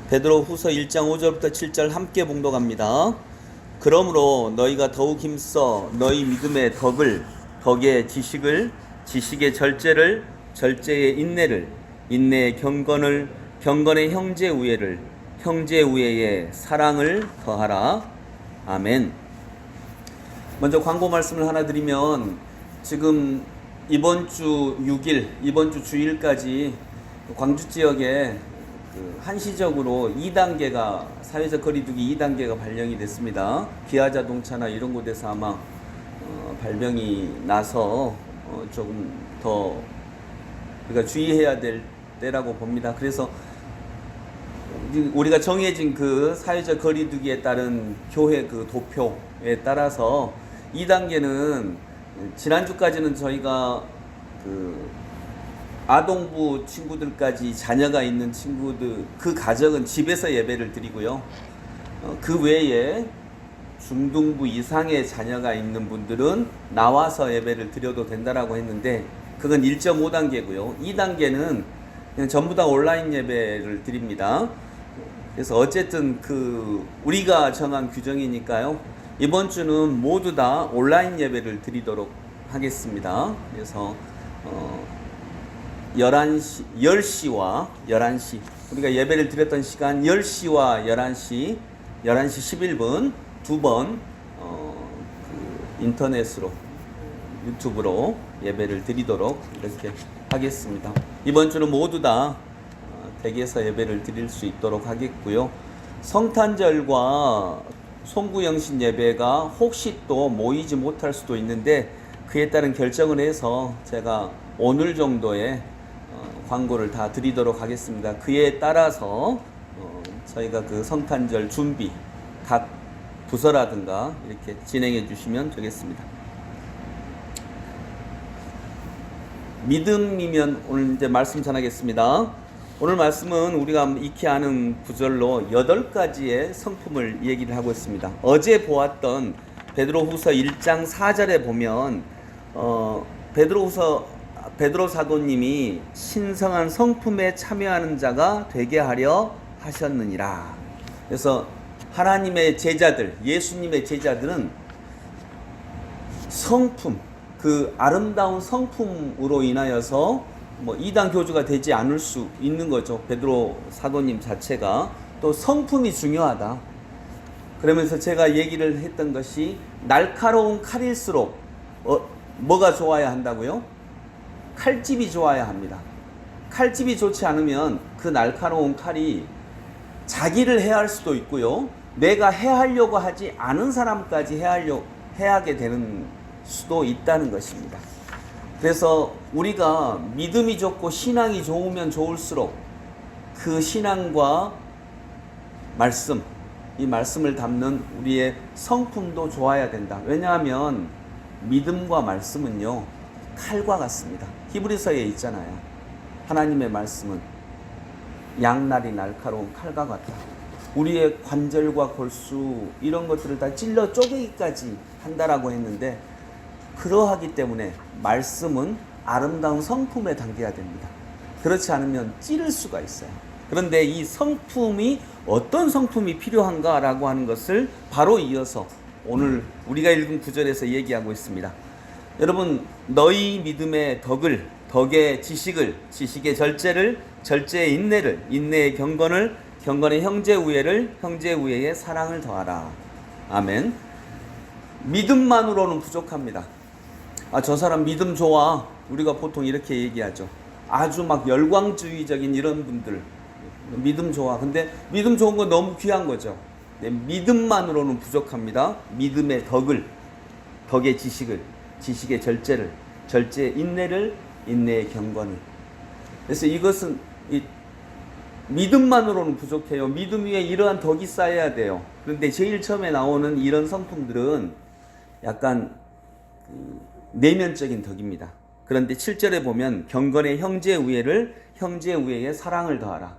베드로 후서 1장 5절부터 7절 함께 봉독합니다. 그러므로 너희가 더욱 힘써 너희 믿음의 덕을, 덕의 지식을, 지식의 절제를, 절제의 인내를, 인내의 경건을, 경건의 형제 우애를, 형제 우애의 사랑을 더하라. 아멘. 먼저 광고 말씀을 하나 드리면, 지금 이번 주 6일, 이번 주 주일까지 광주 지역에 한시적으로 2단계가, 사회적 거리두기 2단계가 발령이 됐습니다. 기아자동차나 이런 곳에서 아마 발병이 나서 조금 더 우리가 주의해야 될 때라고 봅니다. 그래서 우리가 정해진 그 사회적 거리두기에 따른 교회 그 도표에 따라서 2단계는 지난주까지는 저희가 아동부 친구들까지 자녀가 있는 친구들, 그 가정은 집에서 예배를 드리고요. 그 외에 중등부 이상의 자녀가 있는 분들은 나와서 예배를 드려도 된다라고 했는데, 그건 1.5단계고요. 2단계는 그냥 전부 다 온라인 예배를 드립니다. 그래서 어쨌든 우리가 정한 규정이니까요. 이번 주는 모두 다 온라인 예배를 드리도록 하겠습니다. 그래서 10시와 11시, 우리가 예배를 드렸던 시간 10시와 11시 11분 두 번 인터넷으로, 유튜브로 예배를 드리도록 이렇게 하겠습니다. 이번 주는 모두 다 댁에서 예배를 드릴 수 있도록 하겠고요. 성탄절과 송구영신 예배가 혹시 또 모이지 못할 수도 있는데, 그에 따른 결정을 해서 제가 오늘 정도에 광고를 다 드리도록 하겠습니다. 그에 따라서 저희가 그 성탄절 준비 각 부서라든가 이렇게 진행해 주시면 되겠습니다. 믿음이면 오늘 이제 말씀 전하겠습니다. 오늘 말씀은 우리가 익히 아는 구절로 8가지의 성품을 얘기를 하고 있습니다. 어제 보았던 베드로후서 1장 4절에 보면 베드로 사도님이 신성한 성품에 참여하는 자가 되게 하려 하셨느니라. 그래서 하나님의 제자들, 예수님의 제자들은 성품, 그 아름다운 성품으로 인하여서 이단 교주가 되지 않을 수 있는 거죠. 베드로 사도님 자체가. 또 성품이 중요하다. 그러면서 제가 얘기를 했던 것이, 날카로운 칼일수록 뭐가 좋아야 한다고요? 칼집이 좋아야 합니다. 칼집이 좋지 않으면 그 날카로운 칼이 자기를 해할 수도 있고요, 내가 해하려고 하지 않은 사람까지 해하게 되는 수도 있다는 것입니다. 그래서 우리가 믿음이 좋고 신앙이 좋으면 좋을수록 그 신앙과 말씀, 이 말씀을 담는 우리의 성품도 좋아야 된다. 왜냐하면 믿음과 말씀은요, 칼과 같습니다. 히브리서에 있잖아요. 하나님의 말씀은 양날이 날카로운 칼과 같다. 우리의 관절과 골수 이런 것들을 다 찔러 쪼개기까지 한다라고 했는데, 그러하기 때문에 말씀은 아름다운 성품에 담겨야 됩니다. 그렇지 않으면 찌를 수가 있어요. 그런데 이 성품이 어떤 성품이 필요한가라고 하는 것을 바로 이어서 오늘 우리가 읽은 구절에서 얘기하고 있습니다. 여러분, 너희 믿음의 덕을, 덕의 지식을, 지식의 절제를, 절제의 인내를, 인내의 경건을, 경건의 형제 우애를, 형제 우애의 사랑을 더하라. 아멘. 믿음만으로는 부족합니다. 저 사람 믿음 좋아. 우리가 보통 이렇게 얘기하죠. 아주 막 열광주의적인 이런 분들, 믿음 좋아. 근데 믿음 좋은 건 너무 귀한 거죠. 네, 믿음만으로는 부족합니다. 믿음의 덕을, 덕의 지식을, 지식의 절제를, 절제의 인내를, 인내의 경건을. 그래서 이것은 믿음만으로는 부족해요. 믿음 위에 이러한 덕이 쌓여야 돼요. 그런데 제일 처음에 나오는 이런 성품들은 약간 내면적인 덕입니다. 그런데 7절에 보면 경건의 형제 우애를, 형제 우애의 사랑을 더하라.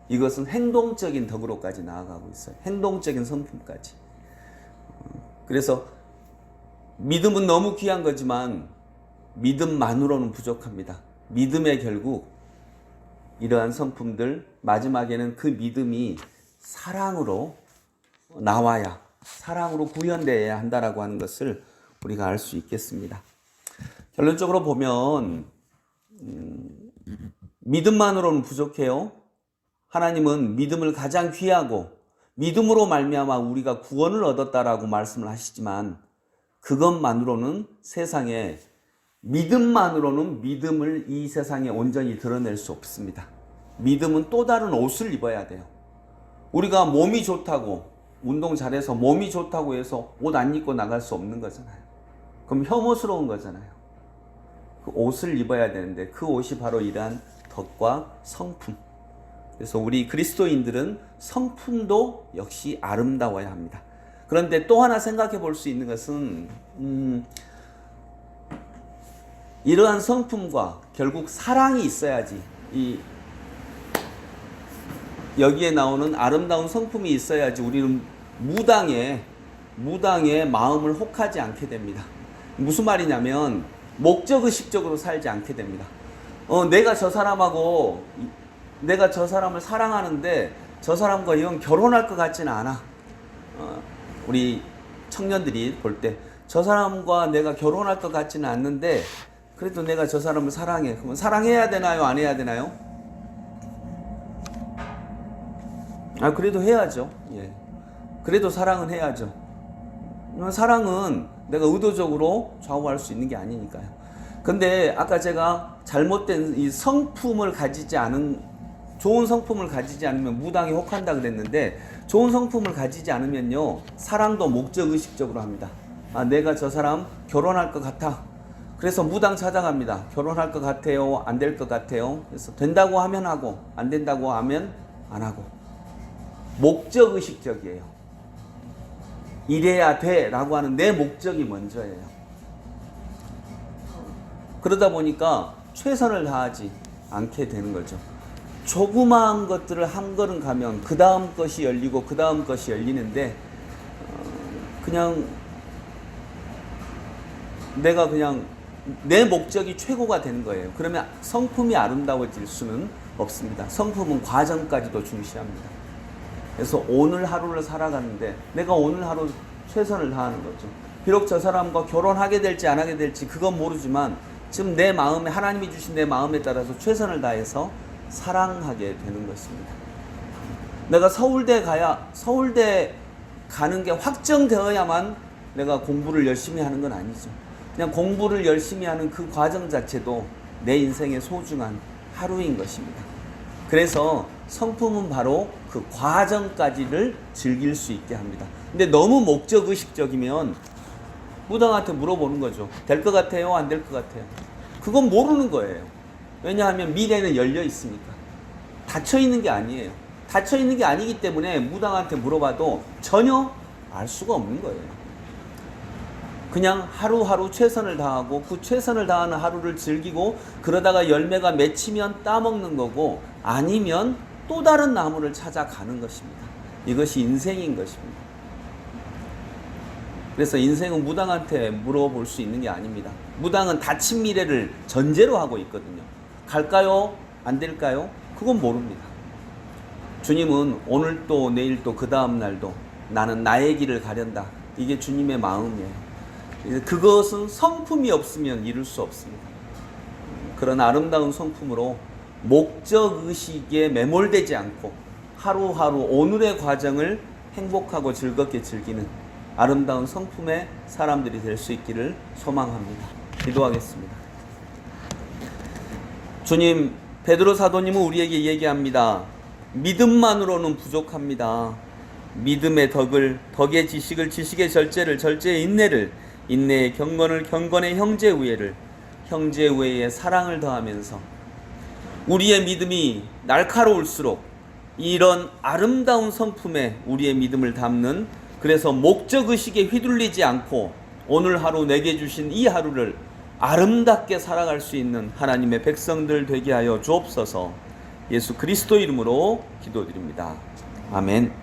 이것은 행동적인 덕으로까지 나아가고 있어요. 행동적인 성품까지. 그래서 믿음은 너무 귀한 거지만 믿음만으로는 부족합니다. 믿음의 결국 이러한 성품들, 마지막에는 그 믿음이 사랑으로 나와야, 사랑으로 구현되어야 한다라고 하는 것을 우리가 알 수 있겠습니다. 결론적으로 보면 믿음만으로는 부족해요. 하나님은 믿음을 가장 귀하고 믿음으로 말미암아 우리가 구원을 얻었다라고 말씀을 하시지만 그것만으로는 세상에 믿음만으로는 믿음을 이 세상에 온전히 드러낼 수 없습니다. 믿음은 또 다른 옷을 입어야 돼요. 우리가 몸이 좋다고 운동 잘해서 몸이 좋다고 해서 옷 안 입고 나갈 수 없는 거잖아요. 그럼 혐오스러운 거잖아요. 그 옷을 입어야 되는데 그 옷이 바로 이러한 덕과 성품. 그래서 우리 그리스도인들은 성품도 역시 아름다워야 합니다. 그런데 또 하나 생각해 볼 수 있는 것은 이러한 성품과 결국 사랑이 있어야지 여기에 나오는 아름다운 성품이 있어야지 우리는 무당의 마음을 혹하지 않게 됩니다. 무슨 말이냐면 목적의식적으로 살지 않게 됩니다. 내가 저 사람을 사랑하는데 저 사람과 이건 결혼할 것 같지는 않아. 우리 청년들이 볼 때 저 사람과 내가 결혼할 것 같지는 않는데 그래도 내가 저 사람을 사랑해. 그러면 사랑해야 되나요? 안 해야 되나요? 그래도 해야죠. 예. 그래도 사랑은 해야죠. 사랑은 내가 의도적으로 좌우할 수 있는 게 아니니까요. 근데 아까 제가 잘못된 이 성품을 가지지 않은, 좋은 성품을 가지지 않으면 무당에 혹한다 그랬는데, 좋은 성품을 가지지 않으면요, 사랑도 목적의식적으로 합니다. 내가 저 사람 결혼할 것 같아. 그래서 무당 찾아갑니다. 결혼할 것 같아요? 안 될 것 같아요? 그래서 된다고 하면 하고, 안 된다고 하면 안 하고. 목적의식적이에요. 이래야 돼 라고 하는 내 목적이 먼저예요. 그러다 보니까 최선을 다하지 않게 되는 거죠. 조그마한 것들을 한 걸음 가면 그 다음 것이 열리고 그 다음 것이 열리는데 그냥 내가 그냥 내 목적이 최고가 되는 거예요. 그러면 성품이 아름다워질 수는 없습니다. 성품은 과정까지도 중시합니다. 그래서 오늘 하루를 살아가는데 내가 오늘 하루 최선을 다하는 거죠. 비록 저 사람과 결혼하게 될지 안 하게 될지 그건 모르지만 지금 내 마음에, 하나님이 주신 내 마음에 따라서 최선을 다해서 사랑하게 되는 것입니다. 내가 서울대 가는 게 확정되어야만 내가 공부를 열심히 하는 건 아니죠. 그냥 공부를 열심히 하는 그 과정 자체도 내 인생의 소중한 하루인 것입니다. 그래서 성품은 바로 그 과정까지를 즐길 수 있게 합니다. 근데 너무 목적의식적이면 무당한테 물어보는 거죠. 될 것 같아요? 안 될 것 같아요? 그건 모르는 거예요. 왜냐하면 미래는 열려 있으니까. 닫혀 있는 게 아니에요. 닫혀 있는 게 아니기 때문에 무당한테 물어봐도 전혀 알 수가 없는 거예요. 그냥 하루하루 최선을 다하고 그 최선을 다하는 하루를 즐기고 그러다가 열매가 맺히면 따먹는 거고 아니면 또 다른 나무를 찾아가는 것입니다. 이것이 인생인 것입니다. 그래서 인생은 무당한테 물어볼 수 있는 게 아닙니다. 무당은 닫힌 미래를 전제로 하고 있거든요. 갈까요? 안 될까요? 그건 모릅니다. 주님은 오늘도 내일도 그 다음 날도 나는 나의 길을 가련다. 이게 주님의 마음이에요. 그것은 성품이 없으면 이룰 수 없습니다. 그런 아름다운 성품으로 목적의식에 매몰되지 않고 하루하루 오늘의 과정을 행복하고 즐겁게 즐기는 아름다운 성품의 사람들이 될 수 있기를 소망합니다. 기도하겠습니다. 주님, 베드로 사도님은 우리에게 얘기합니다. 믿음만으로는 부족합니다. 믿음의 덕을, 덕의 지식을, 지식의 절제를, 절제의 인내를, 인내의 경건을, 경건의 형제 우애를, 형제 우애의 사랑을 더하면서 우리의 믿음이 날카로울수록 이런 아름다운 성품에 우리의 믿음을 담는, 그래서 목적의식에 휘둘리지 않고 오늘 하루 내게 주신 이 하루를 아름답게 살아갈 수 있는 하나님의 백성들 되게 하여 주옵소서. 예수 그리스도 이름으로 기도드립니다. 아멘.